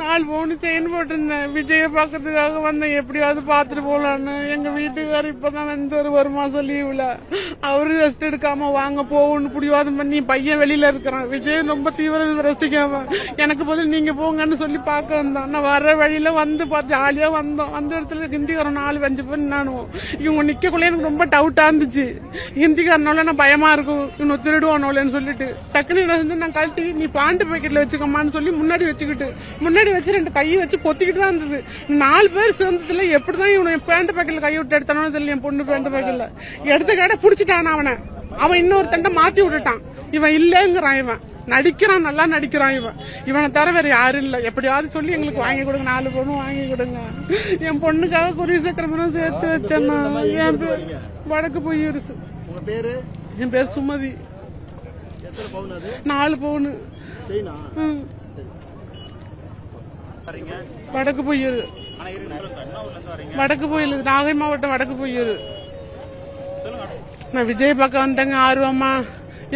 4 பவுன் செயின் போட்டிருந்தேன். விஜய பாக்கிறதுக்காக வந்தேன், எப்படியாவது பாத்துட்டு போலான்னு. எங்க வீட்டுக்காரர் இப்பதான் வந்து ஒரு மாசம் லீவுல அவரு ரெஸ்ட் எடுக்காம வாங்க போகணும்னு பிடிவாதம் பண்ணி பையன் வெளியில இருக்கிறான். விஜய் ரொம்ப தீவிர ரசிக்காம எனக்கு பதில் நீங்க போங்கன்னு சொல்லி பார்க்க வந்தோம். நான் வர வழியில வந்து ஜாலியா வந்தோம். அந்த இடத்துல ஹிந்திக்காரன் 4-5 பேர் நானும் இவங்க நிக்கக்குள்ள எனக்கு ரொம்ப டவுட்டா இருந்துச்சு. ஹிந்திக்காரனால நான் பயமா இருக்கும், இவனை திருடுவானோலன்னு சொல்லிட்டு டக்குனு என்ன செஞ்சு நான் கழட்டி நீ பாண்டு பாக்கெட்ல வச்சுக்கம்மான்னு சொல்லி முன்னாடி வச்சுக்கிட்டு முன்னாடி வச்சு 2 கையை வச்சு பொத்திக்கிட்டு தான் இருந்தது. 4 பேர் சேர்ந்ததுல எப்படிதான் இவனை பேண்ட் பாக்கெட்ல கை விட்டு எடுத்தானோ தெரியல. என் பொண்ணு பேண்ட் பாக்கெட்ல எடுத்த கடை புடிச்சிட்டான். அவன் இன்னொரு தண்டை மாத்தி விட்டுட்டான். இவன் இல்லங்கிறான், இவன் நடிக்கிறான், நல்லா நடிக்கிறான். இவனை தவிர வேற யாரும் இல்ல. எப்படியாவது சொல்லி எங்களுக்கு வாங்கி கொடுங்க, 4 பவுன் வாங்கி கொடுங்க. என் பொண்ணுக்காக குறி சக்கரமெல்லாம் சேர்த்து வச்சேன்னா. என் பேர் வடக்கு பொய்யூர். என் பேர் சுமதி. 4 பவுன் வடக்கு பொய்யூர். வடக்கு பொய்யூர், நாகை மாவட்டம் வடக்கு பொய்யூர். நான் விஜய் பக்கம் வந்தேங்க ஆர்வமா.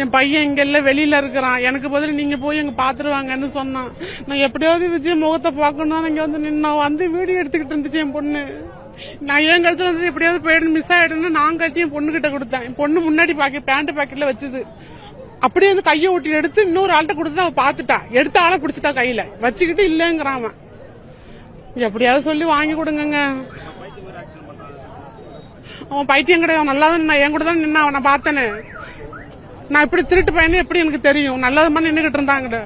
என் பையன் இங்க இல்ல, வெளியில இருக்கிறான். எனக்கு பதில் நீங்க போய் எங்க பாத்துருவாங்கன்னு சொன்னான். நான் எப்படியாவது விஜய் முகத்தை பாக்கணும் இங்க வந்து நின்னா. வந்து வீடியோ எடுத்துக்கிட்டு இருந்துச்சு என் பொண்ணு. நான் என் கருத்துல வந்து எப்படியாவது போயிட்டு மிஸ் ஆயிடுன்னு நான் கட்டி என் பொண்ணு கிட்ட கொடுத்தேன். என் பொண்ணு முன்னாடி பேண்ட் பாக்கெட்ல வச்சுது. அப்படியே வந்து கையை ஒட்டி எடுத்து இன்னொரு ஆள்கிட்ட கொடுத்து அவ பாத்துட்டா. எடுத்த ஆளை பிடிச்சிட்டா கையில வச்சுக்கிட்டு இல்லங்கிறான். எப்படியாவது சொல்லி வாங்கி கொடுங்க. அவன் பைத்தியம் கிடையாது, நல்லா தான் என் கூட தான் நின்னா. நான் பார்த்தேன்னு. நான் இப்படி திருட்டு பையனு எப்படி எனக்கு தெரியும்? நல்லது மாதிரி நின்றுகிட்டு இருந்தாங்க.